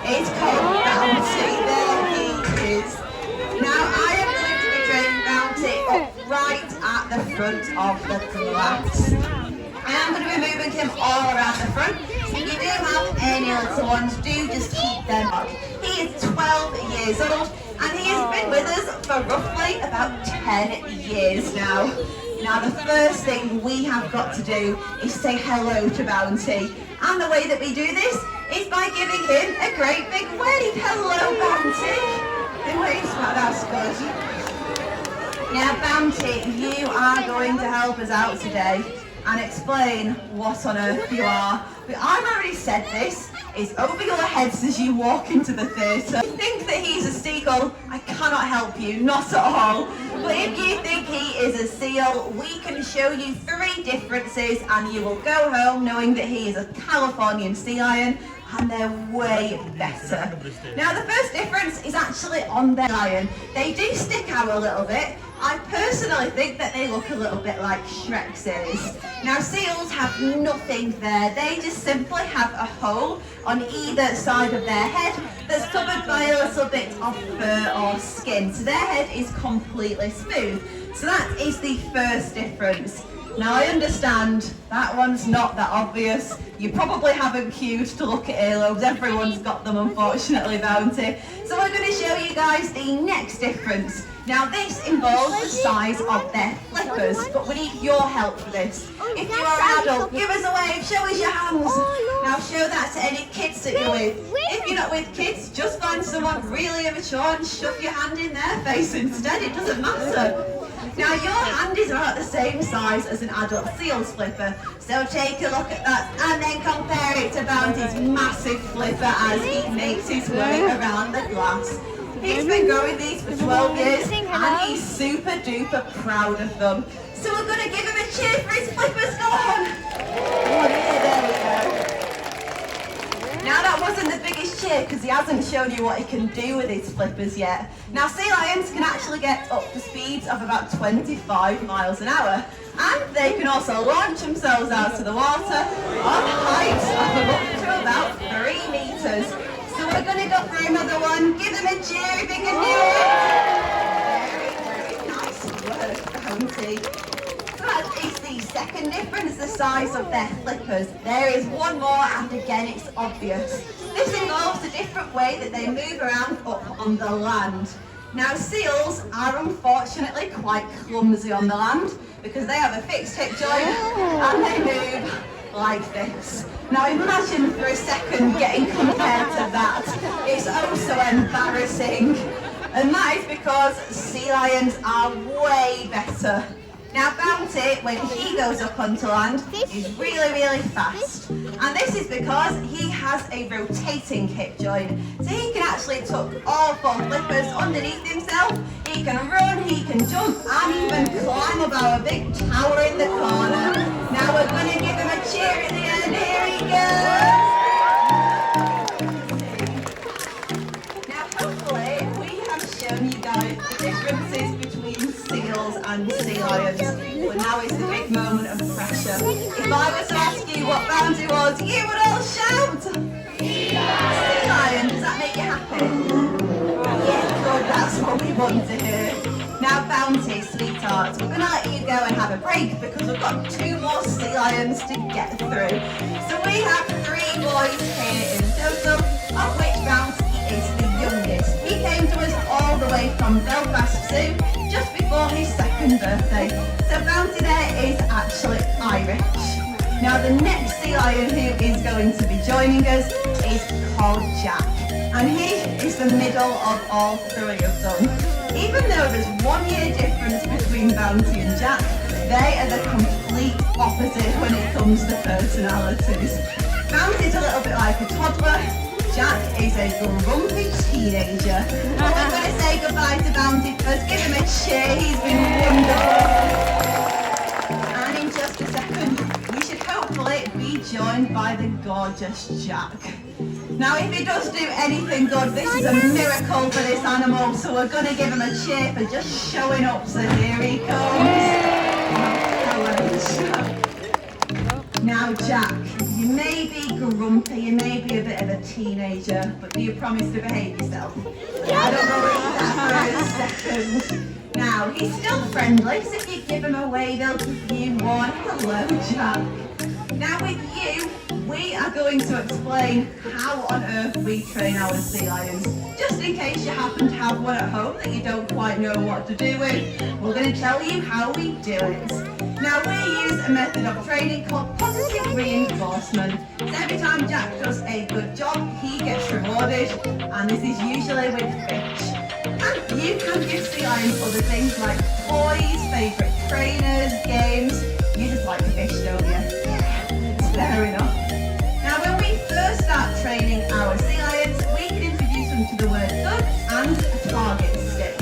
It's called Bounty. There he is. Now I am going to be training Bounty up right at the front of the class. I am going to be moving him all around the front. So if you do have any little ones, do just keep them up. He is 12 years old and he has been with us for roughly about 10 years now. Now the first thing we have got to do is say hello to Bounty. And the way that we do this is by giving him a great big wave. Hello Bounty. The waves, that's good. Now Bounty, you are going to help us out today and explain what on earth you are. But I've already said this, it's over your heads as you walk into the theatre. If you think that he's a seagull, I cannot help you, not at all. But if you think he is a seal, we can show you 3 differences and you will go home knowing that he is a Californian sea lion and they're way better. Now the first difference is actually on their lion. They do stick out a little bit. I personally think that they look a little bit like Shrek's ears. Now seals have nothing there, they just simply have a hole on either side of their head that's covered by a little bit of fur or skin. So their head is completely smooth. So that is the first difference. Now I understand that one's not that obvious. You probably haven't queued to look at earlobes, everyone's got them unfortunately, Bounty. So we're going to show you guys the next difference. Now this involves the size of their flippers, but we need your help for this. If you are an adult, give us a wave, show us your hands. Now show that to any kids that you're with. If you're not with kids, just find someone really immature and shove your hand in their face instead, it doesn't matter. Now your hand is about the same size as an adult seal's flipper, so take a look at that and then compare it to Bounty's massive flipper as he makes his way around the glass. He's been growing these for 12 years and he's super duper proud of them. So we're going to give him a cheer for his flippers, go on! There we go. Now that wasn't the biggest cheer because he hasn't shown you what he can do with his flippers yet. Now sea lions can actually get up to speeds of about 25 miles an hour and they can also launch themselves out to the water on heights of up to about 3 meters. So we're going to go for another one. Give them a cheer if you can do it. Very, very nice work, Bounty. So that is the second difference, the size of their flippers. There is one more and again it's obvious. This involves a different way that they move around up on the land. Now seals are unfortunately quite clumsy on the land because they have a fixed hip joint and they move like this. Now imagine for a second getting compared to that. It's oh so embarrassing. And that is because sea lions are way better. Now Bounty, when he goes up onto land, is really, really fast. And this is because he has a rotating hip joint. So he can actually tuck all 4 flippers underneath himself. He can run, he can jump, and even climb up our big tower in the corner. Now we're going to give him a cheer at the end. Here he goes! Now hopefully we have shown you guys the differences between seals and sea lions. But now is the big moment of pressure. If I was to ask you what Bounty was, you would all shout! Sea lion, does that make you happy? Yeah, good, that's what we want to hear. Now Bounty, sweetheart, we're going to let you go and have a break because we've got 2 more sea lions to get through. So we have 3 boys here in total, of which Bounty is the youngest. He came to us all the way from Belfast Zoo just before his 2nd birthday. So Bounty there is actually Irish. Now the next sea lion who is going to be joining us is called Jack. And he is the middle of all 3 of them. Even though there's 1 year difference between Bounty and Jack, they are the complete opposite when it comes to personalities. Bounty's a little bit like a toddler, Jack is a grumpy teenager. But we're going to say goodbye to Bounty first. Give him a cheer, he's been wonderful. And in just a second, we should hopefully be joined by the gorgeous Jack. Now if he does do anything good, this is a miracle for this animal, so we're going to give him a cheer for just showing up. So here he comes. Now Jack, you may be grumpy, you may be a bit of a teenager, but do you promise to behave yourself? I don't believe that for a second. Now, he's still friendly, so if you give him away, they'll give you one. Hello, Jack. Now with you, we are going to explain how on earth we train our sea lions. Just in case you happen to have one at home that you don't quite know what to do with, we're going to tell you how we do it. Now we use a method of training called positive reinforcement. So every time Jack does a good job, he gets rewarded, and this is usually with fish. And you can give sea lions other things like toys, favourite trainers, games. You just like fish, don't you? Fair enough. Now when we first start training our sea lions, we can introduce them to the word good and a target stick.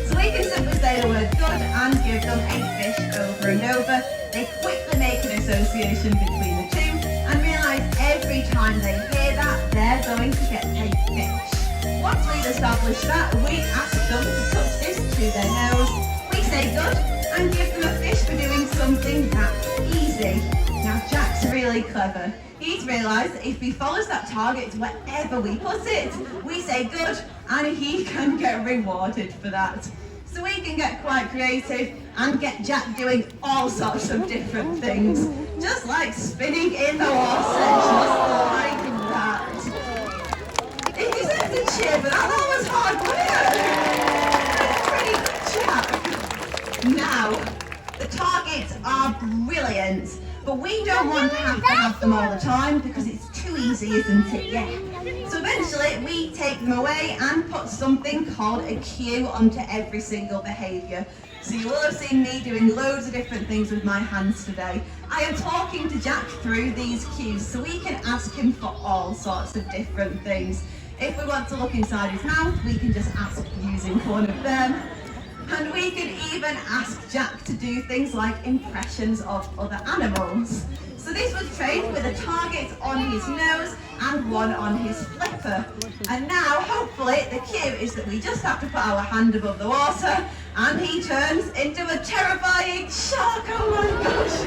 So we can simply say the word good and give them a fish over and over. They quickly make an association between the two and realise every time they hear that, they're going to get a fish. Once we've established that, we ask them to touch this to their nose. We say good and give them a fish for doing something that easy. Now Jack's really clever. He's realised that if he follows that target wherever we put it, we say good and he can get rewarded for that. So we can get quite creative and get Jack doing all sorts of different things. Just like spinning in the water, just like that. It deserves a cheer for that, that was hard work. Pretty good, Jack. Now, the targets are brilliant. But we don't want to have them all the time because it's too easy, isn't it? Yeah. So eventually we take them away and put something called a cue onto every single behaviour. So you will have seen me doing loads of different things with my hands today. I am talking to Jack through these cues so we can ask him for all sorts of different things. If we want to look inside his mouth, we can just ask using one of them. And we can even ask Jack to do things like impressions of other animals. So this was trained with a target on his nose and one on his flipper. And now, hopefully, the cue is that we just have to put our hand above the water and he turns into a terrifying shark, oh my gosh.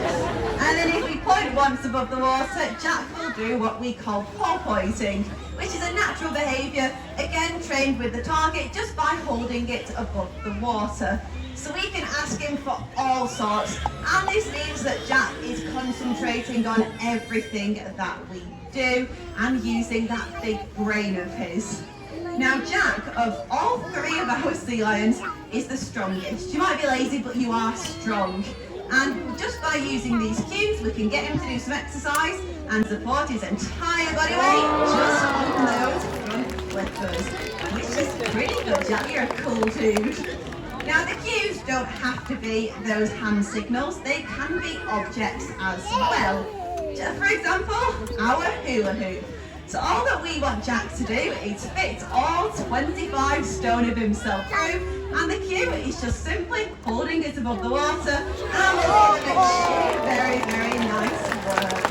And then if we point once above the water, Jack will do what we call porpoising, which is a natural behaviour, again trained with the target just by holding it above the water. So we can ask him for all sorts, and this means that Jack is concentrating on everything that we do and using that big brain of his. Now Jack, of all three of our sea lions, is the strongest. You might be lazy, but you are strong. And just by using these cues, we can get him to do some exercise and support his entire body weight just on those front flippers. Which is pretty good, Jack. You're a cool dude. Now the cues don't have to be those hand signals. They can be objects as well. For example, our hula hoop. So all that we want Jack to do is fit all 25 stone of himself through, and the cue is just simply holding it above the water and we'll give him a very, very nice work.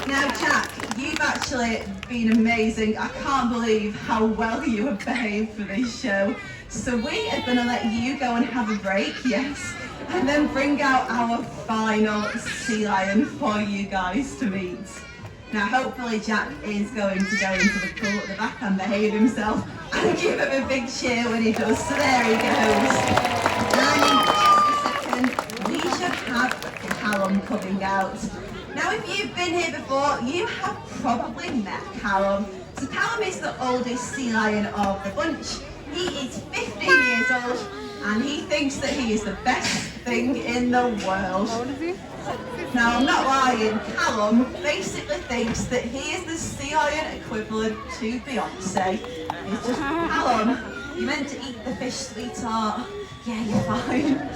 Now Jack, you've actually been amazing. I can't believe how well you have behaved for this show. So we are going to let you go and have a break, yes, and then bring out our final sea lion for you guys to meet. Now hopefully Jack is going to go into the pool at the back and behave himself and give him a big cheer when he does. So there he goes. And in just a second we should have Callum coming out. Now if you've been here before, you have probably met Callum. So Callum is the oldest sea lion of the bunch. He is 15 years old and he thinks that he is the best thing in the world. How old is he? Now I'm not lying, Callum basically thinks that he is the sea lion equivalent to Beyonce. It's just, Callum, you meant to eat the fish, sweetheart. Yeah, you're fine.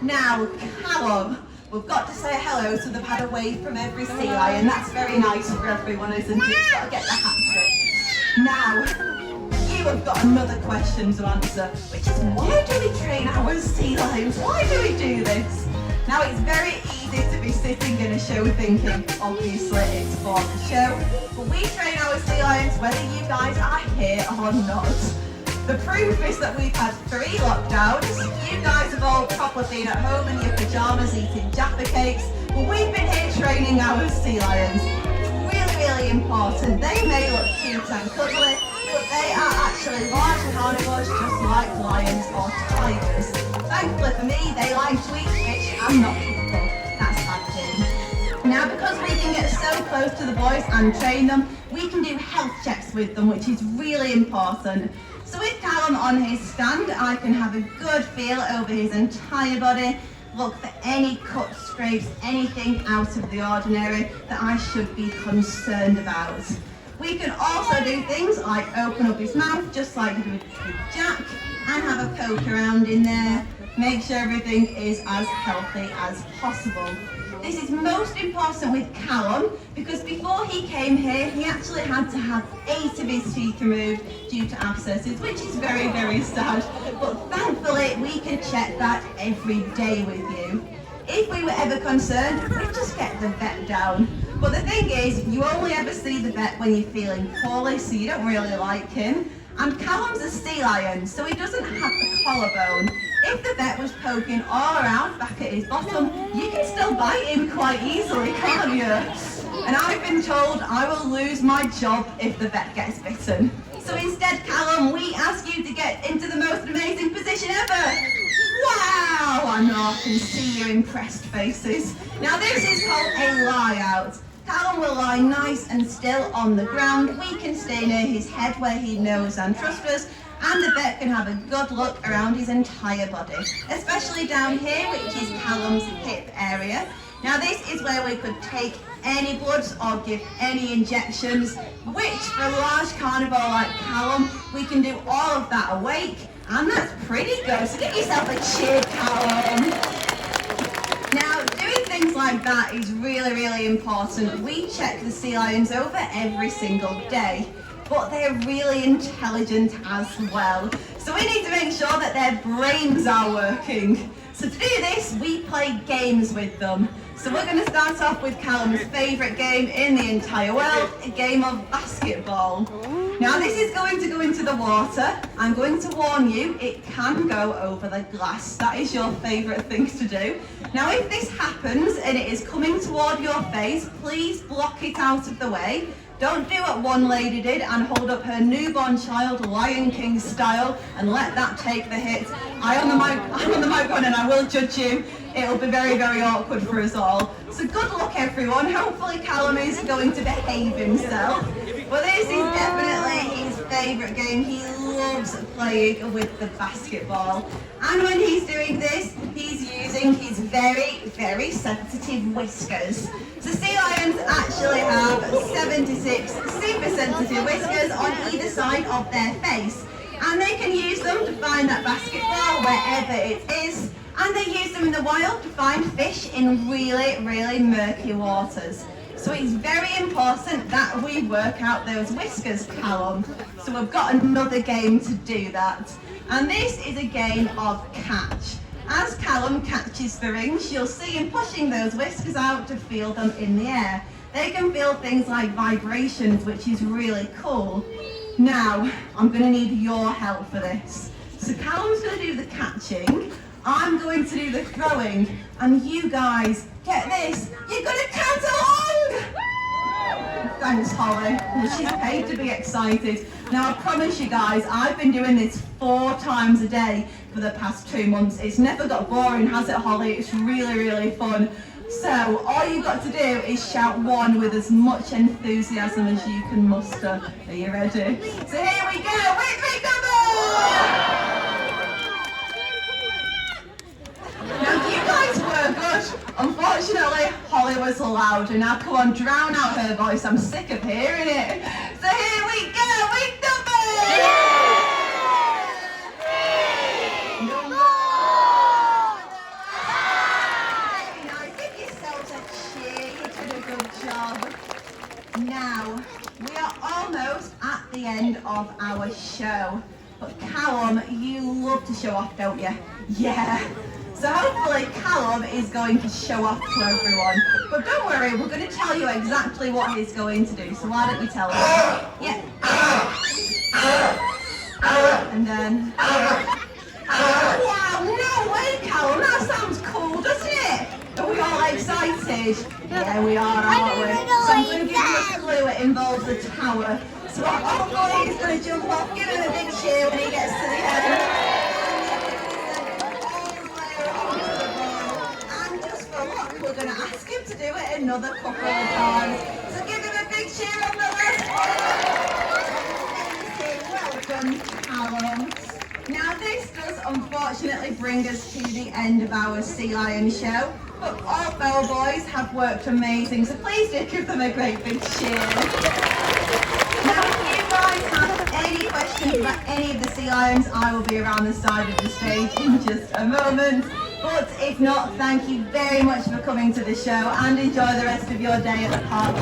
Now, Callum, we've got to say hello to the pad away from every sea lion. That's very nice for everyone, isn't it? You've got to get the hat trick. Now, you have got another question to answer, which is why do we train our sea lions? Why do we do this? Now it's very easy to be sitting in a show thinking, obviously it's for the show, but we train our sea lions whether you guys are here or not. The proof is that we've had 3 lockdowns. You guys have all probably been at home in your pyjamas eating Jaffa cakes, But we've been here training our sea lions. It's really important. They may look cute and cuddly, but they are actually large carnivores just like lions or tigers. Thankfully for me, they like to eat fish and not people. That's handy. Now, because we can get so close to the boys and train them, we can do health checks with them, which is really important. So with Callum on his stand, I can have a good feel over his entire body, look for any cuts, scrapes, anything out of the ordinary that I should be concerned about. We can also do things like open up his mouth, just like we did with Jack, and have a poke around in there, make sure everything is as healthy as possible. This is most important with Callum because before he came here, he actually had to have 8 of his teeth removed due to abscesses, which is very, very sad. But thankfully, we can check that every day with you. If we were ever concerned, we'd just get the vet down. But the thing is, you only ever see the vet when you're feeling poorly, so you don't really like him. And Callum's a sea lion, so he doesn't have a collarbone. If the vet was poking all around back at his bottom, you can still bite him quite easily, can't you? And I've been told I will lose my job if the vet gets bitten. So instead, Callum, we ask you to get into the most amazing position ever. Wow! I know I can see your impressed faces. Now this is called a lie out. Callum will lie nice and still on the ground. We can stay near his head where he knows and trusts us, and the vet can have a good look around his entire body, especially down here, which is Callum's hip area. Now this is where we could take any bloods or give any injections, which for a large carnivore like Callum, we can do all of that awake, and that's pretty good. So give yourself a cheer, Callum. Now, doing things like that is really, really important. We check the sea lions over every single day, but they're really intelligent as well. So we need to make sure that their brains are working. So to do this, we play games with them. So we're going to start off with Callum's favourite game in the entire world, a game of basketball. Now this is going to go into the water. I'm going to warn you, it can go over the glass. That is your favourite thing to do. Now if this happens and it is coming toward your face, please block it out of the way. Don't do what one lady did and hold up her newborn child Lion King style and let that take the hit. I'm on the microphone and I will judge you. It'll be very, very awkward for us all. So good luck everyone. Hopefully Callum is going to behave himself. But this is definitely his favourite game. He loves playing with the basketball. And when he's doing this, he's using his very, very sensitive whiskers. So sea lions actually have 76 super sensitive whiskers on either side of their face. And they can use them to find that basketball wherever it is. And they use them in the wild to find fish in really, really murky waters. So it's very important that we work out those whiskers, Callum. So we've got another game to do that. And this is a game of catch. As Callum catches the rings, you'll see him pushing those whiskers out to feel them in the air. They can feel things like vibrations, which is really cool. Now, I'm going to need your help for this. So Callum's going to do the catching. I'm going to do the throwing, and you guys, get this, you're going to count along! Thanks, Holly. She's paid to be excited. Now, I promise you guys, I've been doing this 4 times a day for the past 2 months. It's never got boring, has it, Holly? It's really, really fun. So, all you've got to do is shout 1 with as much enthusiasm as you can muster. Are you ready? So here we go, with double! Now you guys were good. Unfortunately, Holly was louder. Now come on, drown out her voice. I'm sick of hearing it. So here we go, with double! Very nice. Give yourselves a cheer. You did a good job. Now, we are almost at the end of our show. But Callum, you love to show off, don't you? Yeah. So hopefully Callum is going to show off to everyone. But don't worry, we're going to tell you exactly what he's going to do. So why don't you tell us? Yeah. And then... Wow, no way, Callum. That sounds cool, doesn't it? Are we all quite excited? Yeah, we are, aren't we? So I'm going to give you a clue. It involves the tower. So our boy is going to jump off, give him a big cheer when he gets to the end. And just for luck, we're going to ask him to do it another couple of times. So give him a big cheer on the list. Welcome, Callum. Now this does unfortunately bring us to the end of our Sea Lion show, but all four boys have worked amazing, so please do give them a great big cheer. Now if you guys have any questions about any of the Sea Lions, I will be around the side of the stage in just a moment. But if not, thank you very much for coming to the show and enjoy the rest of your day at the park.